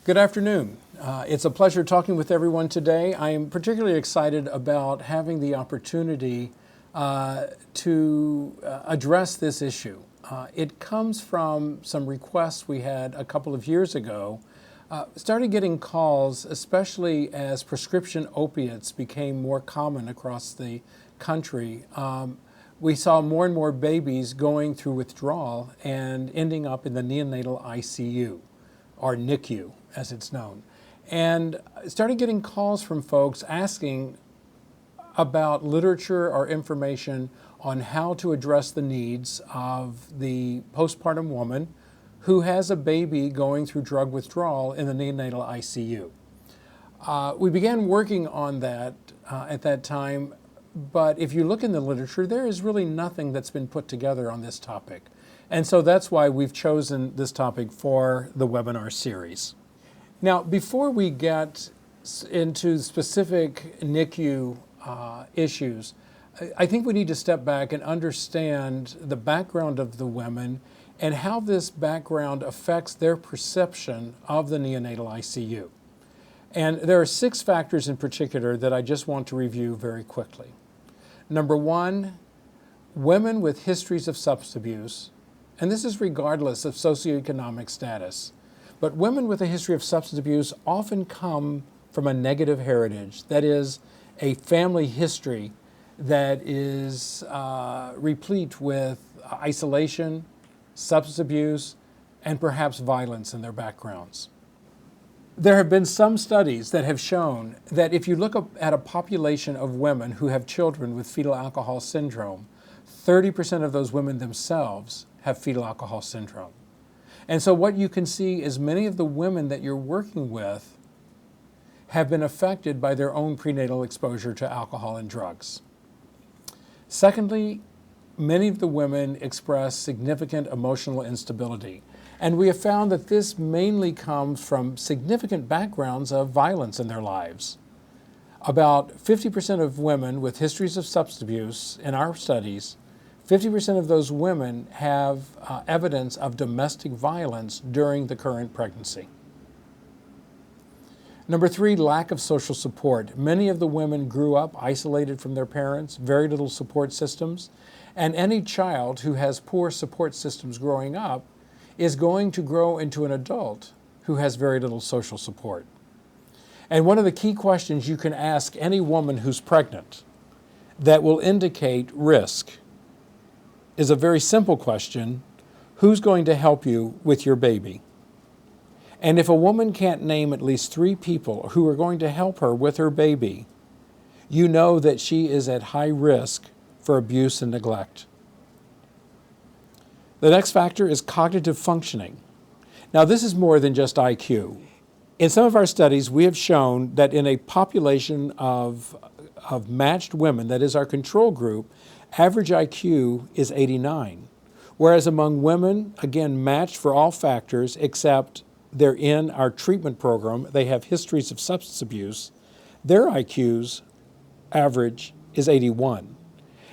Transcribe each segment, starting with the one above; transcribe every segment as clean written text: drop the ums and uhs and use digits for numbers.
Good afternoon. It's a pleasure talking with everyone today. I am particularly excited about having the opportunity to address this issue. It comes from some requests we had a couple of years ago. Started getting calls, especially as prescription opiates became more common across the country. We saw more and more babies going through withdrawal and ending up in the neonatal ICU, or NICU as it's known. And started getting calls from folks asking about literature or information on how to address the needs of the postpartum woman who has a baby going through drug withdrawal in the neonatal ICU. We began working on that at that time, but if you look in the literature, there is really nothing that's been put together on this topic. And so that's why we've chosen this topic for the webinar series. Now, before we get into specific NICU issues, I think we need to step back and understand the background of the women and how this background affects their perception of the neonatal ICU. And there are 6 factors in particular that I just want to review very quickly. Number 1, women with histories of substance abuse, and this is regardless of socioeconomic status, but women with a history of substance abuse often come from a negative heritage, that is, a family history that is replete with isolation, substance abuse, and perhaps violence in their backgrounds. There have been some studies that have shown that if you look at a population of women who have children with fetal alcohol syndrome, 30% of those women themselves have fetal alcohol syndrome. And so what you can see is many of the women that you're working with have been affected by their own prenatal exposure to alcohol and drugs. Secondly, many of the women express significant emotional instability. And we have found that this mainly comes from significant backgrounds of violence in their lives. About 50% of women with histories of substance abuse in our studies, 50% of those women have evidence of domestic violence during the current pregnancy. Number 3, lack of social support. Many of the women grew up isolated from their parents, very little support systems, and any child who has poor support systems growing up is going to grow into an adult who has very little social support. And one of the key questions you can ask any woman who's pregnant that will indicate risk is a very simple question: who's going to help you with your baby? And if a woman can't name at least 3 people who are going to help her with her baby, you know that she is at high risk for abuse and neglect. The next factor is cognitive functioning. Now, this is more than just IQ. In some of our studies, we have shown that in a population of matched women, that is our control group, average IQ is 89. Whereas among women, again, matched for all factors except they're in our treatment program, they have histories of substance abuse, their IQ's average is 81.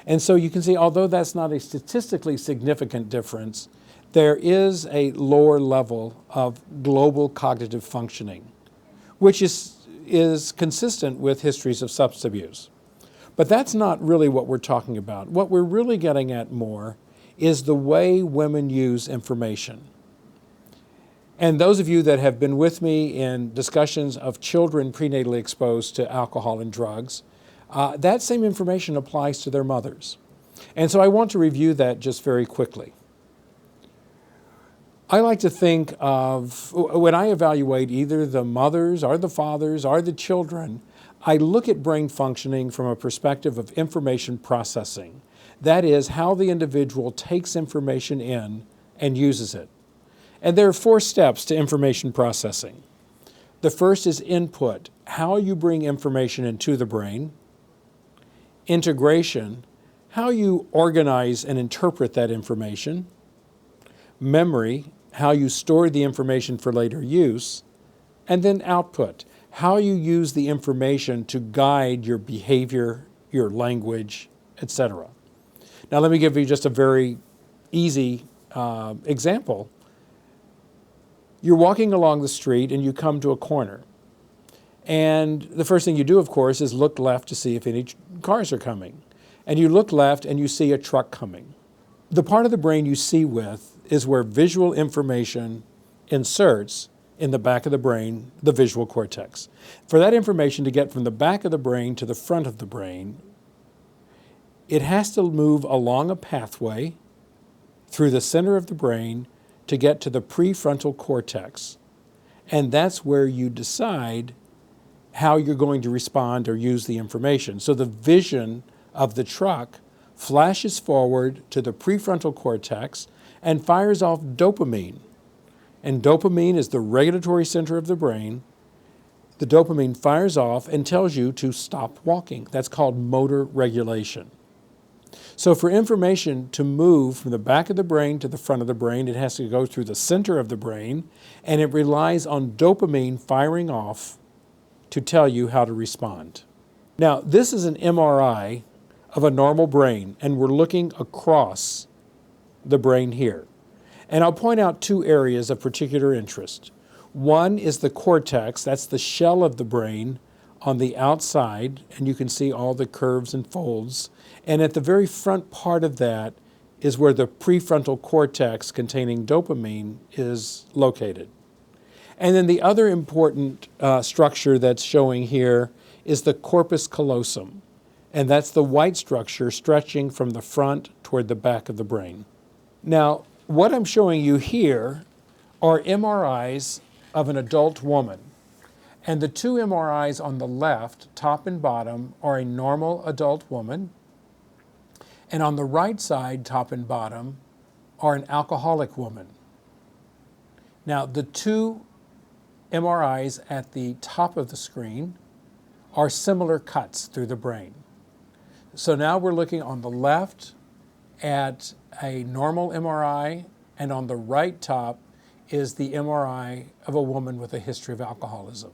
And so you can see, although that's not a statistically significant difference, there is a lower level of global cognitive functioning, which is consistent with histories of substance abuse. But that's not really what we're talking about. What we're really getting at more is the way women use information. And those of you that have been with me in discussions of children prenatally exposed to alcohol and drugs, that same information applies to their mothers. And so I want to review that just very quickly. I like to think of, when I evaluate either the mothers or the fathers or the children, I look at brain functioning from a perspective of information processing. That is, how the individual takes information in and uses it. And there are 4 steps to information processing. The first is input, how you bring information into the brain. Integration, how you organize and interpret that information. Memory, how you store the information for later use. And then output, how you use the information to guide your behavior, your language, etc. Now let me give you just a very easy example. You're walking along the street and you come to a corner. And the first thing you do, of course, is look left to see if any cars are coming. And you look left and you see a truck coming. The part of the brain you see with is where visual information inserts in the back of the brain, the visual cortex. For that information to get from the back of the brain to the front of the brain, it has to move along a pathway through the center of the brain to get to the prefrontal cortex. And that's where you decide how you're going to respond or use the information. So the vision of the truck flashes forward to the prefrontal cortex and fires off dopamine. And dopamine is the regulatory center of the brain. The dopamine fires off and tells you to stop walking. That's called motor regulation. So for information to move from the back of the brain to the front of the brain, it has to go through the center of the brain, and it relies on dopamine firing off to tell you how to respond. Now, this is an MRI of a normal brain, and we're looking across the brain here. And I'll point out two areas of particular interest. One is the cortex, that's the shell of the brain on the outside, and you can see all the curves and folds. And at the very front part of that is where the prefrontal cortex containing dopamine is located. And then the other important structure that's showing here is the corpus callosum. And that's the white structure stretching from the front toward the back of the brain. Now, what I'm showing you here are MRIs of an adult woman. And the two MRIs on the left, top and bottom, are a normal adult woman. And on the right side, top and bottom, are an alcoholic woman. Now, the two MRIs at the top of the screen are similar cuts through the brain. So now we're looking on the left at a normal MRI, and on the right top is the MRI of a woman with a history of alcoholism.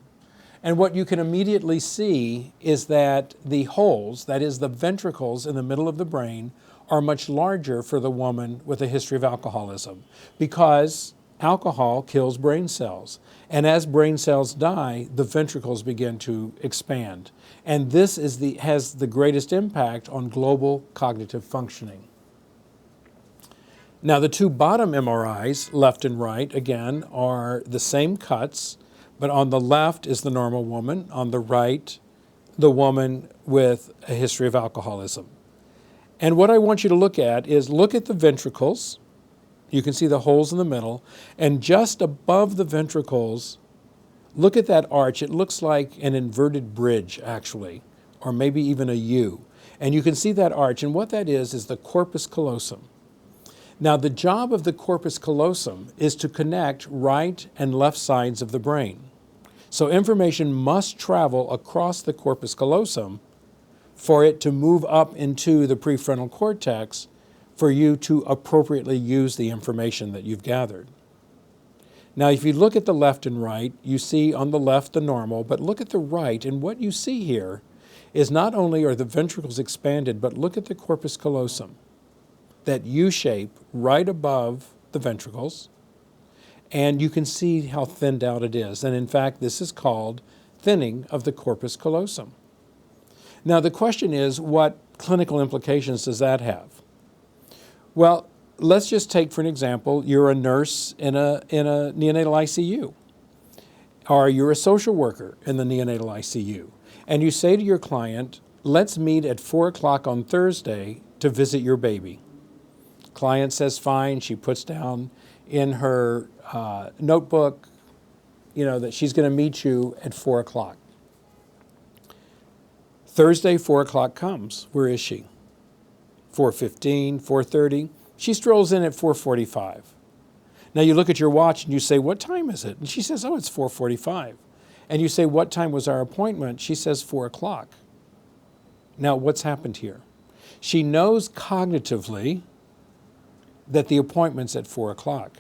And what you can immediately see is that the holes, that is the ventricles in the middle of the brain, are much larger for the woman with a history of alcoholism because alcohol kills brain cells. And as brain cells die, the ventricles begin to expand. And this has the greatest impact on global cognitive functioning. Now, the two bottom MRIs, left and right, again, are the same cuts, but on the left is the normal woman, on the right, the woman with a history of alcoholism. And what I want you to look at is look at the ventricles. You can see the holes in the middle, and just above the ventricles, look at that arch. It looks like an inverted bridge, actually, or maybe even a U. And you can see that arch, and what that is the corpus callosum. Now, the job of the corpus callosum is to connect right and left sides of the brain. So information must travel across the corpus callosum for it to move up into the prefrontal cortex for you to appropriately use the information that you've gathered. Now, if you look at the left and right, you see on the left the normal, but look at the right, and what you see here is not only are the ventricles expanded, but look at the corpus callosum, that U shape right above the ventricles, and you can see how thinned out it is. And in fact, this is called thinning of the corpus callosum. Now, the question is, what clinical implications does that have? Well, let's just take, for an example, you're a nurse in a neonatal ICU, or you're a social worker in the neonatal ICU, and you say to your client, let's meet at 4 o'clock on Thursday to visit your baby. Client says fine. She puts down in her notebook, that she's going to meet you at 4 o'clock. Thursday, 4 o'clock comes. Where is she? 4:15, 4:30. She strolls in at 4:45. Now you look at your watch and you say, what time is it? And she says, oh, it's 4:45. And you say, what time was our appointment? She says 4 o'clock. Now what's happened here? She knows cognitively that the appointment's at 4 o'clock.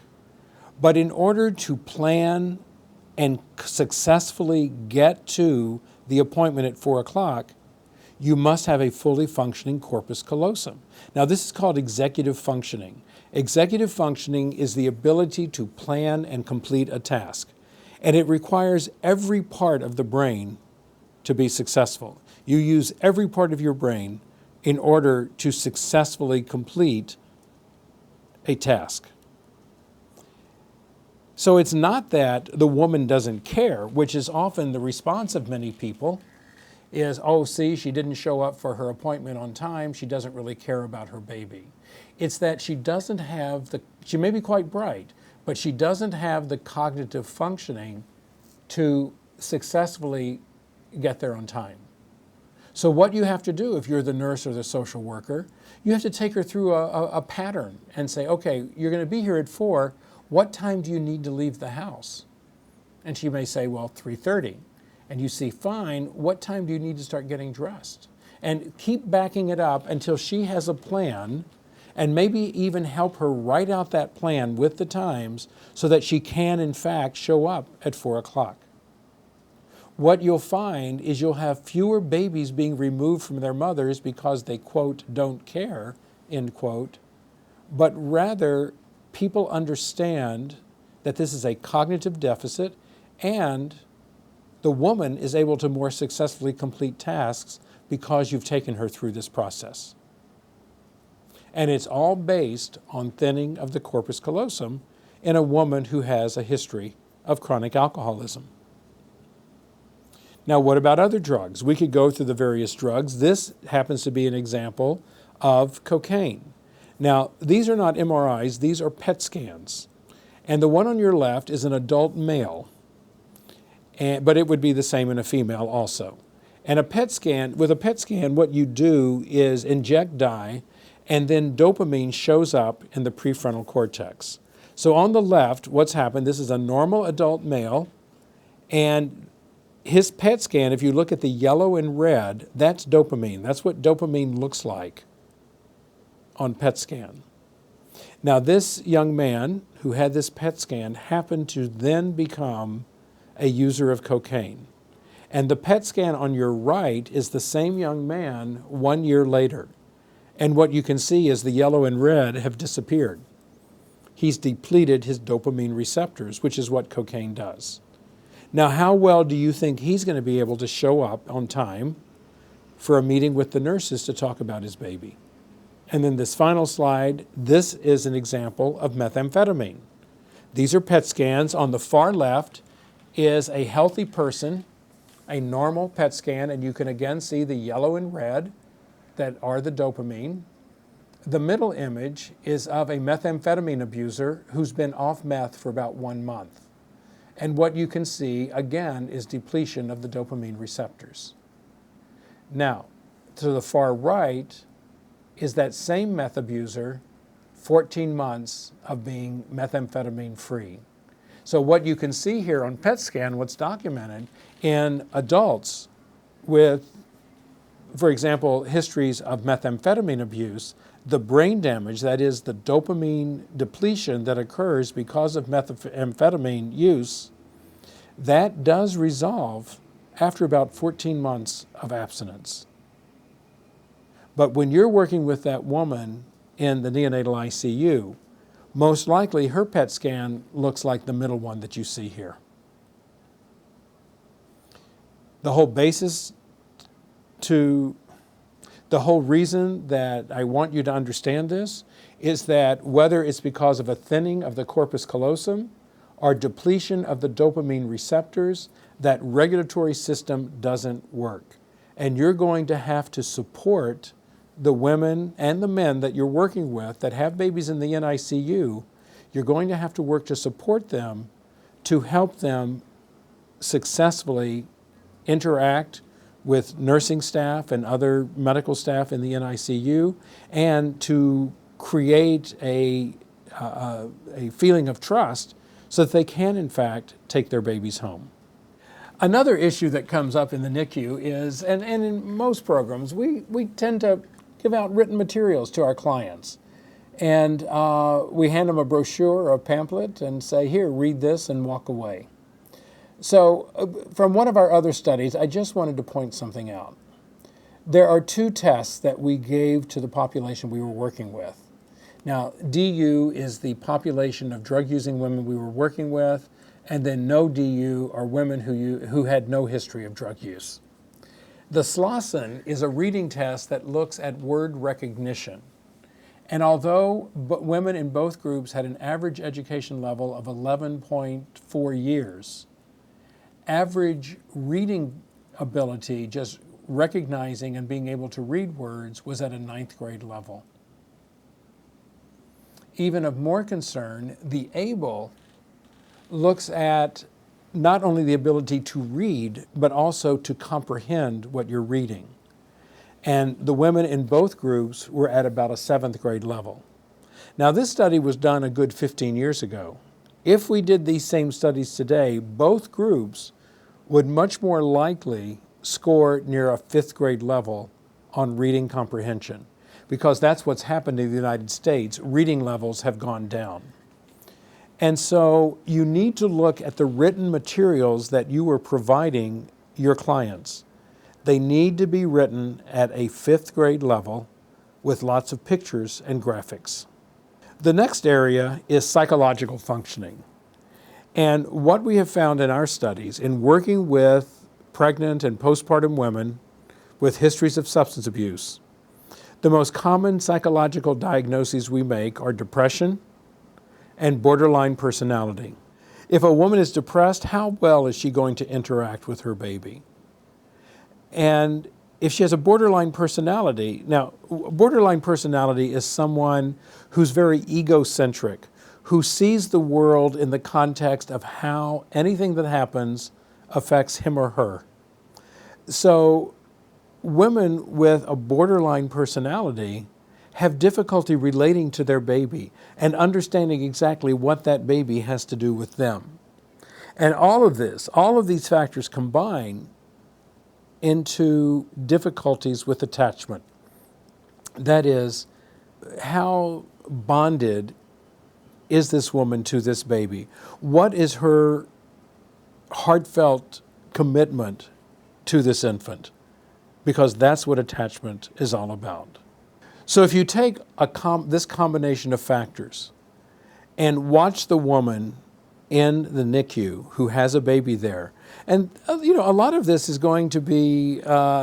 But in order to plan and successfully get to the appointment at 4 o'clock, you must have a fully functioning corpus callosum. Now, this is called executive functioning. Executive functioning is the ability to plan and complete a task, and it requires every part of the brain to be successful. You use every part of your brain in order to successfully complete a task. So it's not that the woman doesn't care, which is often the response of many people, is, oh, see, she didn't show up for her appointment on time, she doesn't really care about her baby. It's that she doesn't have she may be quite bright, but she doesn't have the cognitive functioning to successfully get there on time. So what you have to do if you're the nurse or the social worker, you have to take her through a pattern and say, okay, you're going to be here at 4, what time do you need to leave the house? And she may say, well, 3:30. And you see, fine, what time do you need to start getting dressed? And keep backing it up until she has a plan, and maybe even help her write out that plan with the times so that she can, in fact, show up at 4 o'clock. What you'll find is you'll have fewer babies being removed from their mothers because they, quote, don't care, end quote, but rather people understand that this is a cognitive deficit, and the woman is able to more successfully complete tasks because you've taken her through this process. And it's all based on thinning of the corpus callosum in a woman who has a history of chronic alcoholism. Now, what about other drugs? We could go through the various drugs. This happens to be an example of cocaine. Now, these are not MRIs, these are PET scans. And the one on your left is an adult male, but it would be the same in a female also. And with a PET scan, what you do is inject dye, and then dopamine shows up in the prefrontal cortex. So on the left, what's happened, this is a normal adult male, and his PET scan, if you look at the yellow and red, that's dopamine. That's what dopamine looks like on PET scan. Now, this young man who had this PET scan happened to then become a user of cocaine. And the PET scan on your right is the same young man 1 year later. And what you can see is the yellow and red have disappeared. He's depleted his dopamine receptors, which is what cocaine does. Now, how well do you think he's going to be able to show up on time for a meeting with the nurses to talk about his baby? And then this final slide, this is an example of methamphetamine. These are PET scans. On the far left is a healthy person, a normal PET scan, and you can again see the yellow and red that are the dopamine. The middle image is of a methamphetamine abuser who's been off meth for about 1 month. And what you can see, again, is depletion of the dopamine receptors. Now, to the far right is that same meth abuser, 14 months of being methamphetamine free. So what you can see here on PET scan, what's documented in adults with, for example, histories of methamphetamine abuse, the brain damage, that is the dopamine depletion that occurs because of methamphetamine use, that does resolve after about 14 months of abstinence. But when you're working with that woman in the neonatal ICU, most likely her PET scan looks like the middle one that you see here. The whole reason that I want you to understand this is that whether it's because of a thinning of the corpus callosum or depletion of the dopamine receptors, that regulatory system doesn't work. And you're going to have to support the women and the men that you're working with that have babies in the NICU. You're going to have to work to support them to help them successfully interact with nursing staff and other medical staff in the NICU, and to create a feeling of trust so that they can, in fact, take their babies home. Another issue that comes up in the NICU is, and in most programs, we tend to give out written materials to our clients. And we hand them a brochure or a pamphlet and say, here, read this and walk away. So from one of our other studies, I just wanted to point something out. There are two tests that we gave to the population we were working with. Now, DU is the population of drug-using women we were working with, and then no DU are women who had no history of drug use. The Slauson is a reading test that looks at word recognition. And although women in both groups had an average education level of 11.4 years, average reading ability, just recognizing and being able to read words, was at a 9th grade level. Even of more concern, the ABLE looks at not only the ability to read, but also to comprehend what you're reading. And the women in both groups were at about a 7th grade level. Now, this study was done a good 15 years ago. If we did these same studies today, both groups would much more likely score near a 5th grade level on reading comprehension, because that's what's happened in the United States. Reading levels have gone down. And so you need to look at the written materials that you are providing your clients. They need to be written at a 5th grade level with lots of pictures and graphics. The next area is psychological functioning. And what we have found in our studies in working with pregnant and postpartum women with histories of substance abuse, the most common psychological diagnoses we make are depression and borderline personality. If a woman is depressed, how well is she going to interact with her baby? And if she has a borderline personality, now, borderline personality is someone who's very egocentric, who sees the world in the context of how anything that happens affects him or her. So women with a borderline personality have difficulty relating to their baby and understanding exactly what that baby has to do with them. And all of these factors combine into difficulties with attachment. That is, how bonded is this woman to this baby? What is her heartfelt commitment to this infant? Because that's what attachment is all about. So if you take this combination of factors and watch the woman in the NICU who has a baby there, and a lot of this is going to be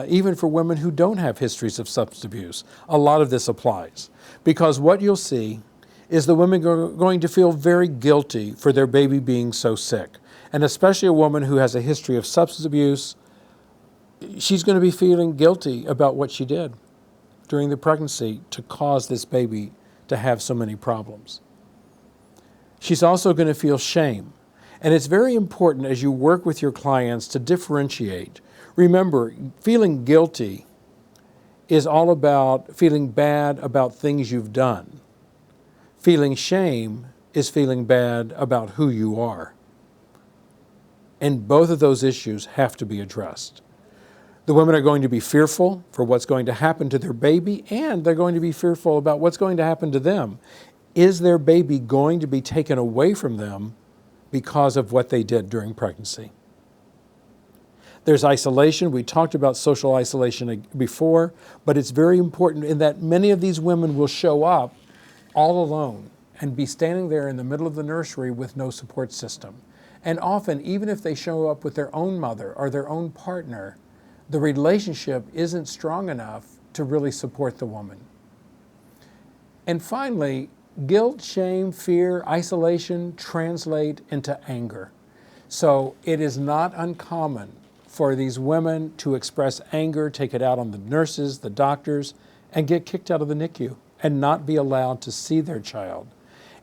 even for women who don't have histories of substance abuse. A lot of this applies, because what you'll see is the women are going to feel very guilty for their baby being so sick. And especially a woman who has a history of substance abuse, she's going to be feeling guilty about what she did during the pregnancy to cause this baby to have so many problems. She's also going to feel shame. And it's very important as you work with your clients to differentiate. Remember, feeling guilty is all about feeling bad about things you've done. Feeling shame is feeling bad about who you are. And both of those issues have to be addressed. The women are going to be fearful for what's going to happen to their baby, and they're going to be fearful about what's going to happen to them. Is their baby going to be taken away from them because of what they did during pregnancy? There's isolation. We talked about social isolation before, but it's very important in that many of these women will show up all alone and be standing there in the middle of the nursery with no support system. And often, even if they show up with their own mother or their own partner, the relationship isn't strong enough to really support the woman. And finally, guilt, shame, fear, isolation translate into anger. So it is not uncommon for these women to express anger, take it out on the nurses, the doctors, and get kicked out of the NICU and not be allowed to see their child.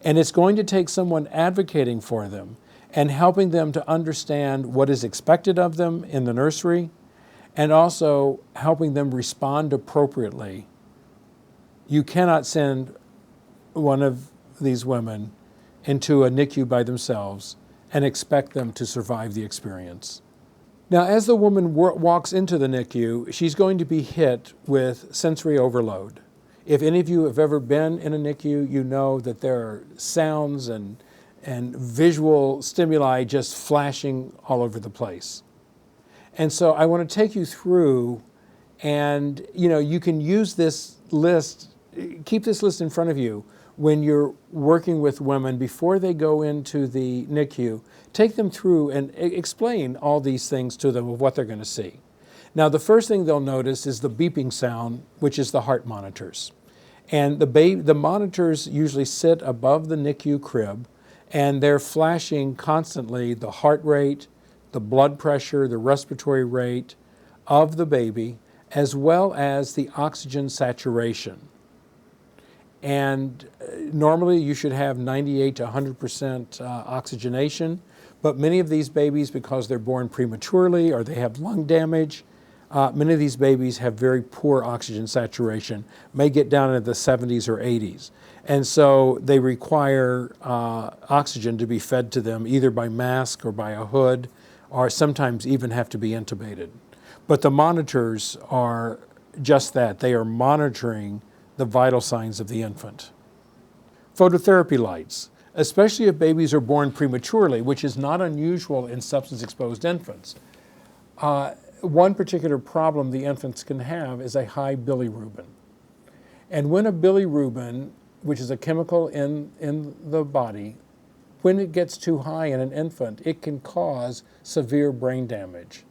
And it's going to take someone advocating for them and helping them to understand what is expected of them in the nursery, and also helping them respond appropriately. You cannot send one of these women into a NICU by themselves and expect them to survive the experience. Now, as the woman walks into the NICU, she's going to be hit with sensory overload. If any of you have ever been in a NICU, you know that there are sounds and visual stimuli just flashing all over the place. And so I want to take you through And you can use this list, keep this list in front of you when you're working with women before they go into the NICU. Take them through and explain all these things to them of what they're going to see. Now, the first thing they'll notice is the beeping sound, which is the heart monitors. And the monitors usually sit above the NICU crib, and they're flashing constantly the heart rate, the blood pressure, the respiratory rate of the baby, as well as the oxygen saturation. And normally you should have 98 to 100% oxygenation, but many of these babies, because they're born prematurely or they have lung damage, many of these babies have very poor oxygen saturation, may get down into the 70s or 80s. And so they require oxygen to be fed to them either by mask or by a hood, or sometimes even have to be intubated. But the monitors are just that. They are monitoring the vital signs of the infant. Phototherapy lights, especially if babies are born prematurely, which is not unusual in substance-exposed infants. One particular problem the infants can have is a high bilirubin. And when a bilirubin, which is a chemical in the body, when it gets too high in an infant, it can cause severe brain damage.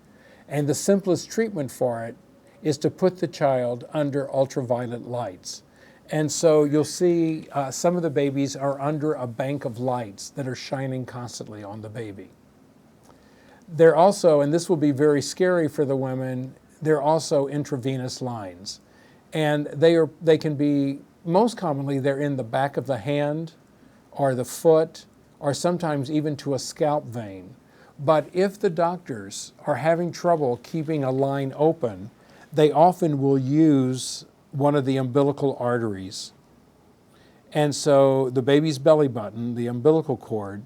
And the simplest treatment for it is to put the child under ultraviolet lights. And so you'll see some of the babies are under a bank of lights that are shining constantly on the baby. They're also, and this will be very scary for the women, they're also intravenous lines. And they can be, most commonly, they're in the back of the hand or the foot, or sometimes even to a scalp vein. But if the doctors are having trouble keeping a line open, they often will use one of the umbilical arteries. And so the baby's belly button, the umbilical cord,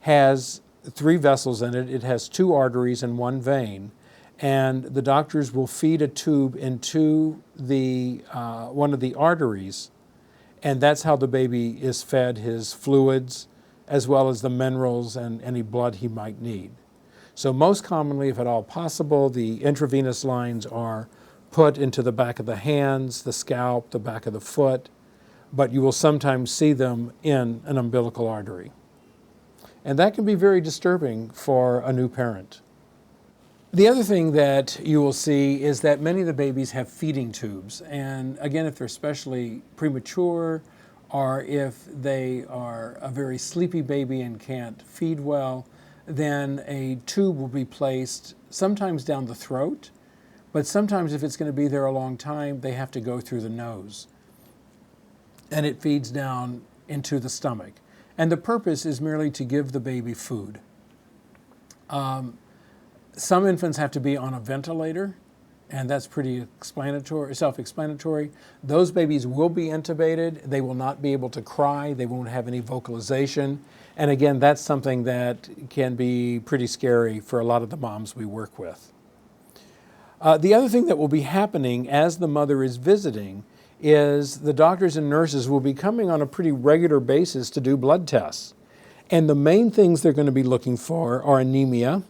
has 3 vessels in it. It has 2 arteries and 1 vein. And the doctors will feed a tube into one of the arteries, and that's how the baby is fed his fluids, as well as the minerals and any blood he might need. So most commonly, if at all possible, the intravenous lines are put into the back of the hands, the scalp, the back of the foot, but you will sometimes see them in an umbilical artery. And that can be very disturbing for a new parent. The other thing that you will see is that many of the babies have feeding tubes. And again, if they're especially premature, or if they are a very sleepy baby and can't feed well, then a tube will be placed sometimes down the throat, but sometimes if it's going to be there a long time, they have to go through the nose. And it feeds down into the stomach. And the purpose is merely to give the baby food. Some infants have to be on a ventilator, and that's pretty self-explanatory. Those babies will be intubated. They will not be able to cry. They won't have any vocalization. And again, that's something that can be pretty scary for a lot of the moms we work with. The other thing that will be happening as the mother is visiting is the doctors and nurses will be coming on a pretty regular basis to do blood tests. And the main things they're going to be looking for are anemia,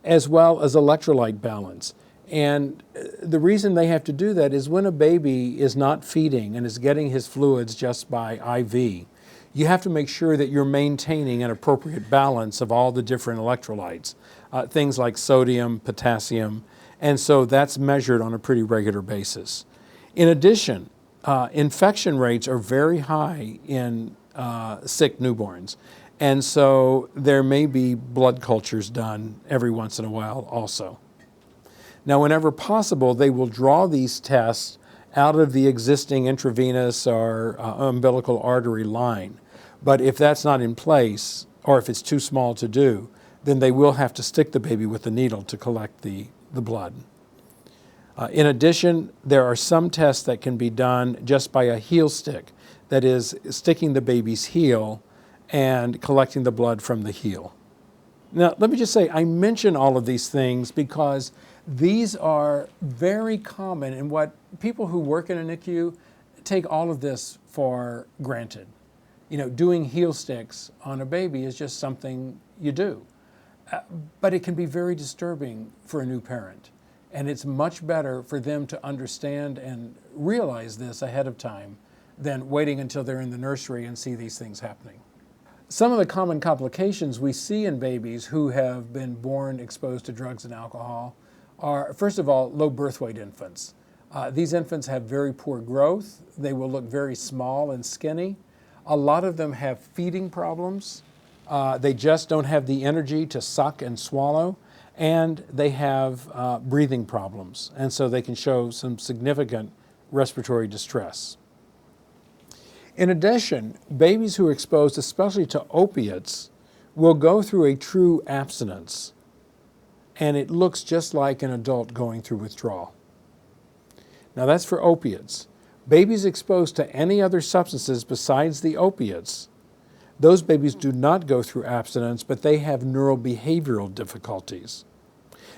as well as electrolyte balance. And the reason they have to do that is when a baby is not feeding and is getting his fluids just by IV, you have to make sure that you're maintaining an appropriate balance of all the different electrolytes, things like sodium, potassium, and so that's measured on a pretty regular basis. In addition, infection rates are very high in sick newborns. And so there may be blood cultures done every once in a while also. Now, whenever possible, they will draw these tests out of the existing intravenous or umbilical artery line. But if that's not in place, or if it's too small to do, then they will have to stick the baby with a needle to collect the blood. In addition, there are some tests that can be done just by a heel stick, that is, sticking the baby's heel and collecting the blood from the heel. Now, let me just say, I mention all of these things because these are very common, and what people who work in a NICU take all of this for granted. Doing heel sticks on a baby is just something you do. But it can be very disturbing for a new parent. And it's much better for them to understand and realize this ahead of time than waiting until they're in the nursery and see these things happening. Some of the common complications we see in babies who have been born exposed to drugs and alcohol are, first of all, low birth weight infants. These infants have very poor growth. They will look very small and skinny. A lot of them have feeding problems. They just don't have the energy to suck and swallow, and they have breathing problems, and so they can show some significant respiratory distress. In addition, babies who are exposed especially to opiates will go through a true abstinence, and it looks just like an adult going through withdrawal. Now that's for opiates. Babies exposed to any other substances besides the opiates, those babies do not go through abstinence, but they have neurobehavioral difficulties.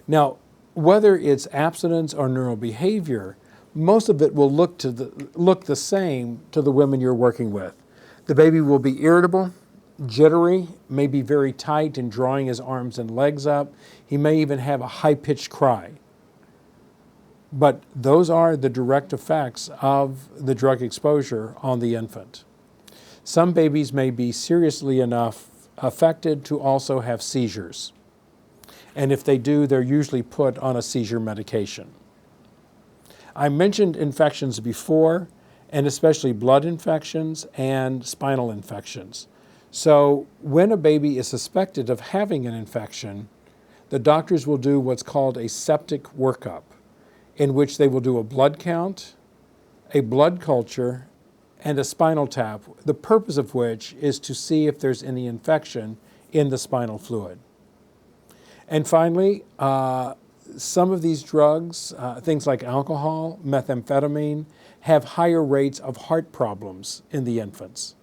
Now, whether it's abstinence or neurobehavior, most of it will look the same to the women you're working with. The baby will be irritable, jittery, may be very tight in drawing his arms and legs up. He may even have a high-pitched cry. But those are the direct effects of the drug exposure on the infant. Some babies may be seriously enough affected to also have seizures. And if they do, they're usually put on a seizure medication. I mentioned infections before, and especially blood infections and spinal infections. So when a baby is suspected of having an infection, the doctors will do what's called a septic workup, in which they will do a blood count, a blood culture, and a spinal tap, the purpose of which is to see if there's any infection in the spinal fluid. And finally, some of these drugs, things like alcohol, methamphetamine, have higher rates of heart problems in the infants.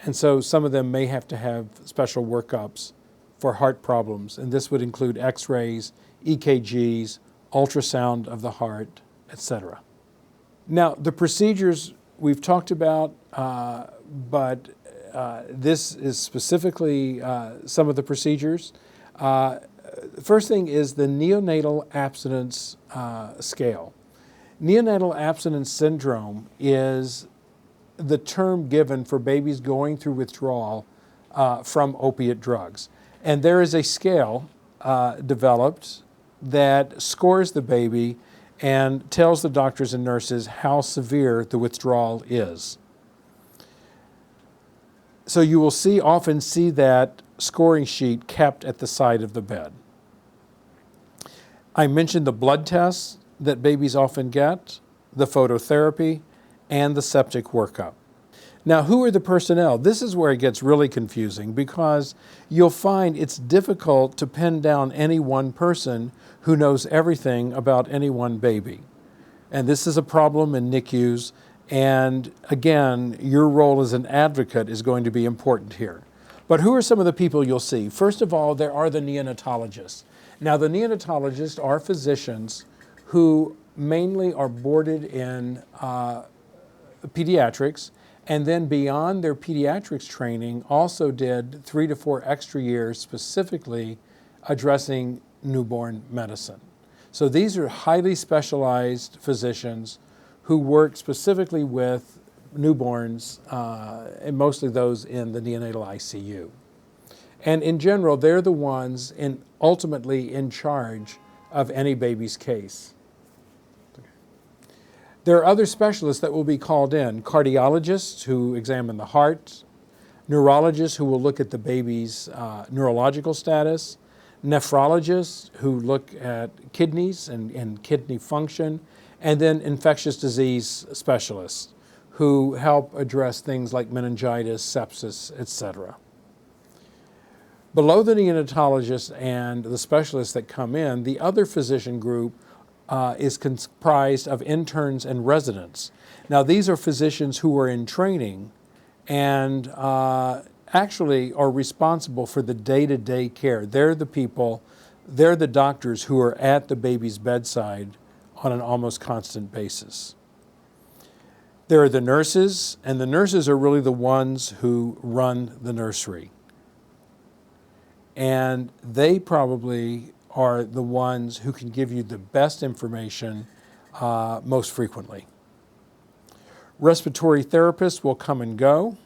And so some of them may have to have special workups for heart problems, and this would include x-rays, EKGs, ultrasound of the heart, etc. Now, the procedures we've talked about, but this is specifically some of the procedures. First thing is the neonatal abstinence scale. Neonatal abstinence syndrome is the term given for babies going through withdrawal from opiate drugs. And there is a scale developed that scores the baby and tells the doctors and nurses how severe the withdrawal is. So you will often see that scoring sheet kept at the side of the bed. I mentioned the blood tests that babies often get, the phototherapy, and the septic workup. Now, who are the personnel? This is where it gets really confusing because you'll find it's difficult to pin down any one person who knows everything about any one baby. And this is a problem in NICUs. And again, your role as an advocate is going to be important here. But who are some of the people you'll see? First of all, there are the neonatologists. Now, the neonatologists are physicians who mainly are boarded in pediatrics, and then beyond their pediatrics training also did 3 to 4 extra years specifically addressing newborn medicine. So these are highly specialized physicians who work specifically with newborns, and mostly those in the neonatal ICU. And in general, they're the ones ultimately in charge of any baby's case. There are other specialists that will be called in, cardiologists who examine the heart, neurologists who will look at the baby's neurological status, nephrologists who look at kidneys and kidney function, and then infectious disease specialists who help address things like meningitis, sepsis, etc. Below the neonatologists and the specialists that come in, the other physician group is comprised of interns and residents. Now, these are physicians who are in training and actually are responsible for the day-to-day care. They're the people, they're the doctors who are at the baby's bedside on an almost constant basis. There are the nurses, and the nurses are really the ones who run the nursery. And they probably are the ones who can give you the best information most frequently. Respiratory therapists will come and go,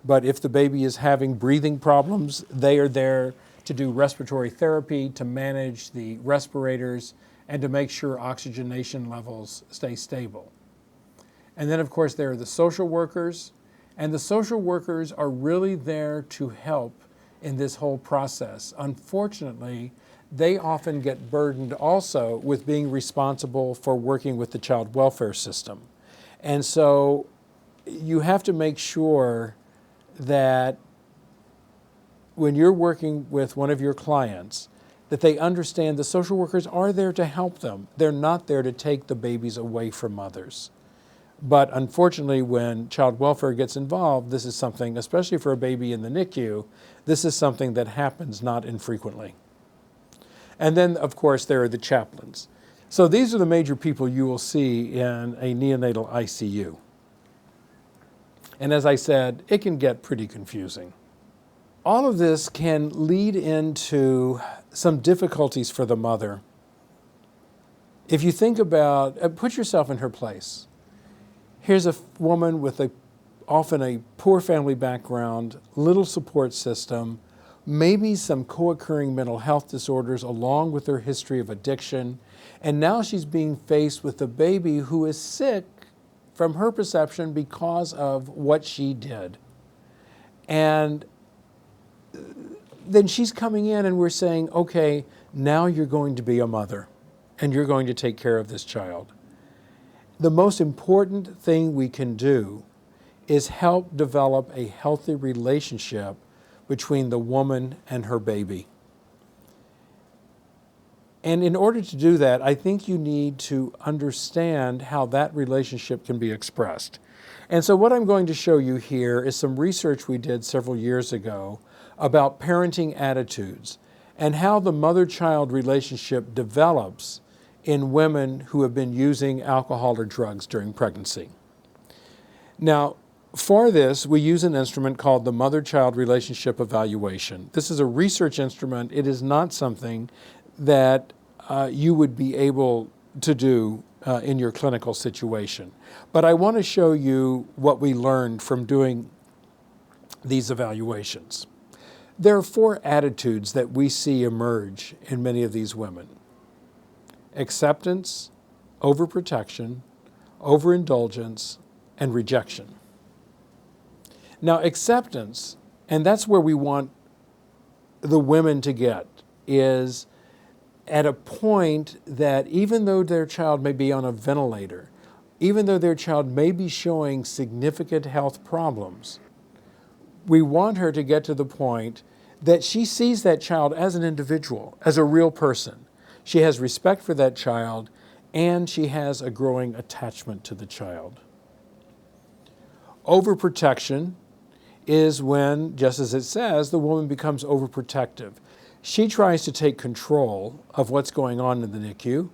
but if the baby is having breathing problems, they are there to do respiratory therapy, to manage the respirators, and to make sure oxygenation levels stay stable. And then, of course, there are the social workers, and the social workers are really there to help in this whole process. Unfortunately, they often get burdened also with being responsible for working with the child welfare system. And so you have to make sure that when you're working with one of your clients, that they understand the social workers are there to help them. They're not there to take the babies away from mothers. But unfortunately, when child welfare gets involved, this is something, especially for a baby in the NICU, this is something that happens not infrequently. And then, of course, there are the chaplains. So these are the major people you will see in a neonatal ICU. And as I said, it can get pretty confusing. All of this can lead into some difficulties for the mother. If you think about, put yourself in her place. Here's a woman with often a poor family background, little support system, maybe some co-occurring mental health disorders along with her history of addiction, and now she's being faced with a baby who is sick from her perception because of what she did. And then she's coming in and we're saying, okay, now you're going to be a mother and you're going to take care of this child. The most important thing we can do is help develop a healthy relationship between the woman and her baby. And in order to do that, I think you need to understand how that relationship can be expressed. And so what I'm going to show you here is some research we did several years ago about parenting attitudes and how the mother-child relationship develops in women who have been using alcohol or drugs during pregnancy. Now, for this, we use an instrument called the Mother-Child Relationship Evaluation. This is a research instrument. It is not something that you would be able to do in your clinical situation. But I want to show you what we learned from doing these evaluations. There are 4 attitudes that we see emerge in many of these women: acceptance, overprotection, overindulgence, and rejection. Now, acceptance, and that's where we want the women to get, is at a point that even though their child may be on a ventilator, even though their child may be showing significant health problems, we want her to get to the point that she sees that child as an individual, as a real person. She has respect for that child, and she has a growing attachment to the child. Overprotection is when, just as it says, the woman becomes overprotective. She tries to take control of what's going on in the NICU,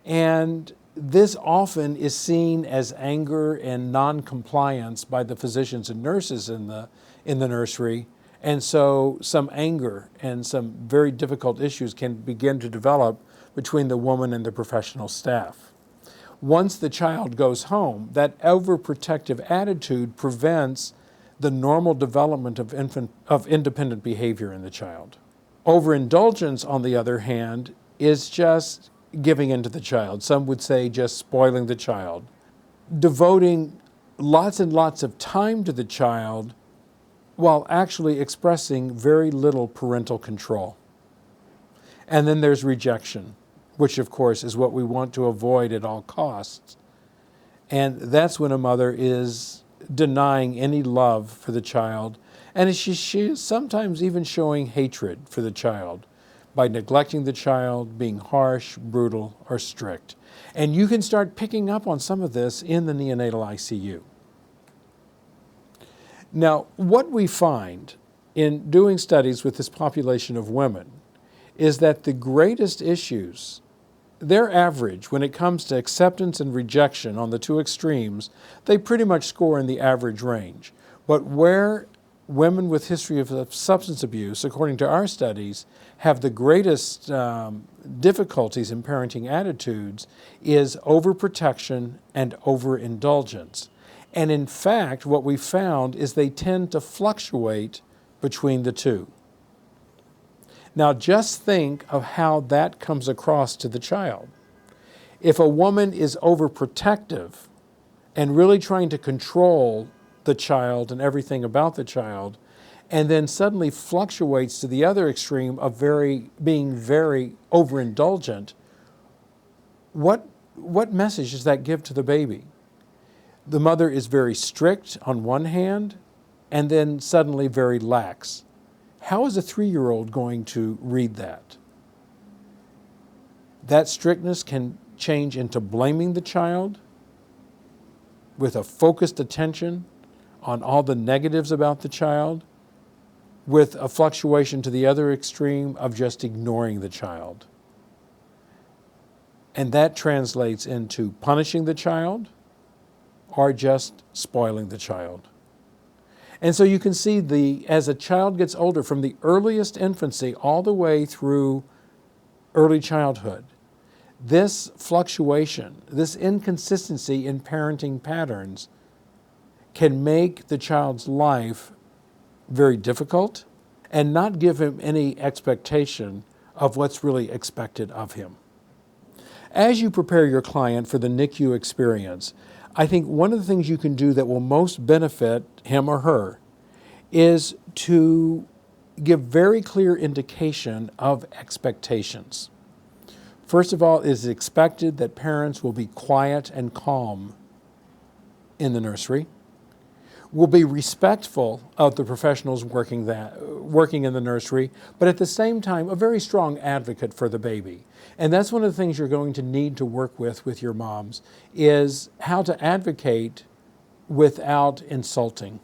and this often is seen as anger and non-compliance by the physicians and nurses in the nursery, and so some anger and some very difficult issues can begin to develop between the woman and the professional staff. Once the child goes home, that overprotective attitude prevents the normal development of independent behavior in the child. Overindulgence, on the other hand, is just giving in to the child. Some would say just spoiling the child. Devoting lots and lots of time to the child while actually expressing very little parental control. And then there's rejection, which of course is what we want to avoid at all costs. And that's when a mother is denying any love for the child, and she is sometimes even showing hatred for the child by neglecting the child, being harsh, brutal, or strict. And you can start picking up on some of this in the neonatal ICU. Now, what we find in doing studies with this population of women is that the greatest issues, their average, when it comes to acceptance and rejection on the 2 extremes, they pretty much score in the average range. But where women with history of substance abuse, according to our studies, have the greatest difficulties in parenting attitudes is overprotection and overindulgence. And in fact, what we found is they tend to fluctuate between the two. Now just think of how that comes across to the child. If a woman is overprotective and really trying to control the child and everything about the child, and then suddenly fluctuates to the other extreme of being very overindulgent, what message does that give to the baby? The mother is very strict on one hand, and then suddenly very lax. How is a 3-year-old going to read that? That strictness can change into blaming the child with a focused attention on all the negatives about the child, with a fluctuation to the other extreme of just ignoring the child. And that translates into punishing the child or just spoiling the child. And so you can see as a child gets older, from the earliest infancy all the way through early childhood, this fluctuation, this inconsistency in parenting patterns can make the child's life very difficult and not give him any expectation of what's really expected of him. As you prepare your client for the NICU experience, I think one of the things you can do that will most benefit him or her is to give very clear indication of expectations. First of all, it is expected that parents will be quiet and calm in the nursery, will be respectful of the professionals working in the nursery, but at the same time, a very strong advocate for the baby. And that's one of the things you're going to need to work with your moms, is how to advocate without insulting.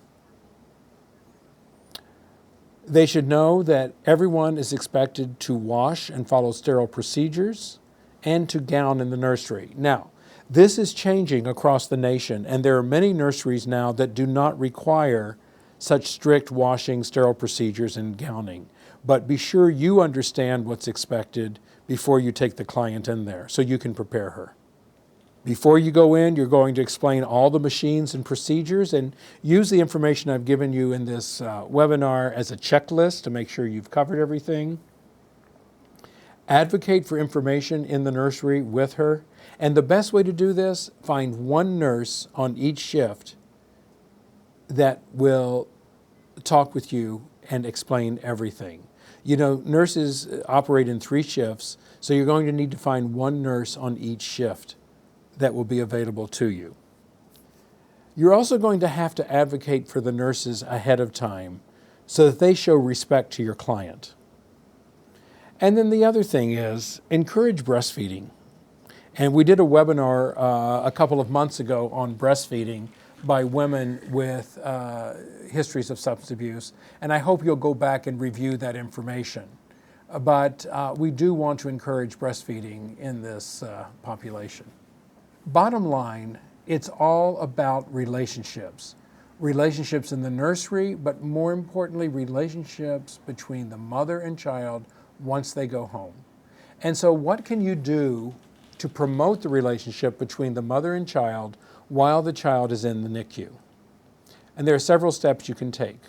They should know that everyone is expected to wash and follow sterile procedures and to gown in the nursery. Now, this is changing across the nation, and there are many nurseries now that do not require such strict washing, sterile procedures, and gowning. But be sure you understand what's expected before you take the client in there, so you can prepare her. Before you go in, you're going to explain all the machines and procedures, and use the information I've given you in this webinar as a checklist to make sure you've covered everything. Advocate for information in the nursery with her. And the best way to do this, find one nurse on each shift that will talk with you and explain everything. You know, nurses operate in 3 shifts, so you're going to need to find one nurse on each shift that will be available to you. You're also going to have to advocate for the nurses ahead of time so that they show respect to your client. And then the other thing is, encourage breastfeeding. And we did a webinar a couple of months ago on breastfeeding by women with histories of substance abuse, and I hope you'll go back and review that information. But we do want to encourage breastfeeding in this population. Bottom line, it's all about relationships. Relationships in the nursery, but more importantly, relationships between the mother and child once they go home. And so what can you do to promote the relationship between the mother and child while the child is in the NICU? And there are several steps you can take.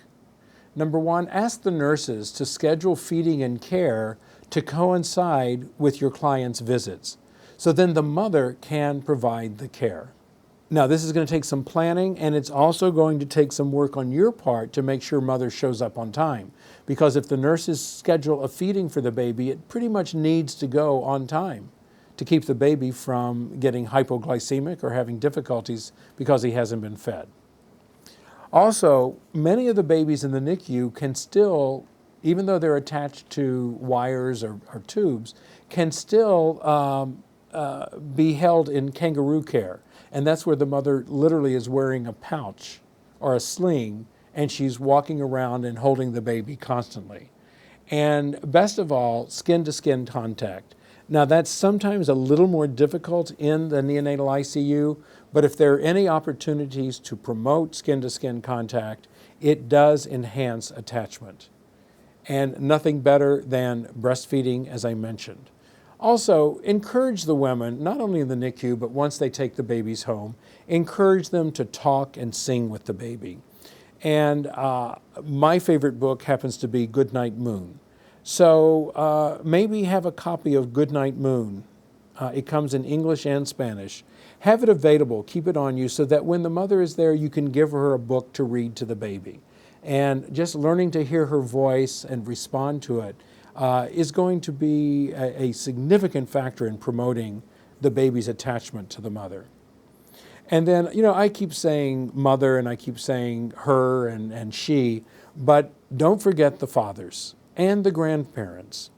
Number one, ask the nurses to schedule feeding and care to coincide with your client's visits, so then the mother can provide the care. Now, this is going to take some planning, and it's also going to take some work on your part to make sure mother shows up on time. Because if the nurses schedule a feeding for the baby, it pretty much needs to go on time to keep the baby from getting hypoglycemic or having difficulties because he hasn't been fed. Also, many of the babies in the NICU can still, even though they're attached to wires or tubes, can still be held in kangaroo care. And that's where the mother literally is wearing a pouch or a sling, and she's walking around and holding the baby constantly. And best of all, skin-to-skin contact. Now, that's sometimes a little more difficult in the neonatal ICU, but if there are any opportunities to promote skin-to-skin contact, it does enhance attachment. And nothing better than breastfeeding, as I mentioned. Also, encourage the women, not only in the NICU, but once they take the babies home, encourage them to talk and sing with the baby. And my favorite book happens to be Goodnight Moon. So maybe have a copy of Goodnight Moon. It comes in English and Spanish. Have it available, keep it on you, so that when the mother is there, you can give her a book to read to the baby. And just learning to hear her voice and respond to it is going to be a significant factor in promoting the baby's attachment to the mother. And then, I keep saying mother and I keep saying her and she, but don't forget the fathers and the grandparents.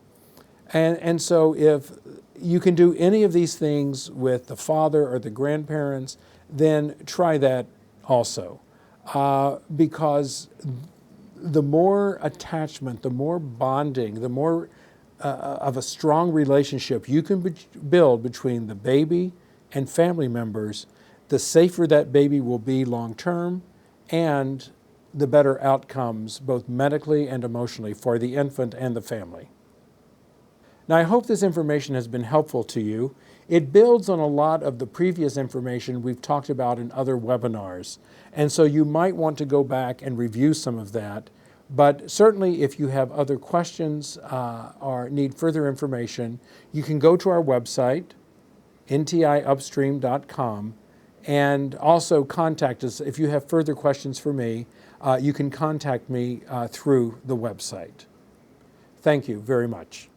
And so if you can do any of these things with the father or the grandparents, then try that also. Because the more attachment, the more bonding, the more of a strong relationship you can build between the baby and family members, the safer that baby will be long term, and the better outcomes, both medically and emotionally, for the infant and the family. Now, I hope this information has been helpful to you. It builds on a lot of the previous information we've talked about in other webinars, and so you might want to go back and review some of that. But certainly, if you have other questions or need further information, you can go to our website, ntiupstream.com, and also contact us. If you have further questions for me, you can contact me through the website. Thank you very much.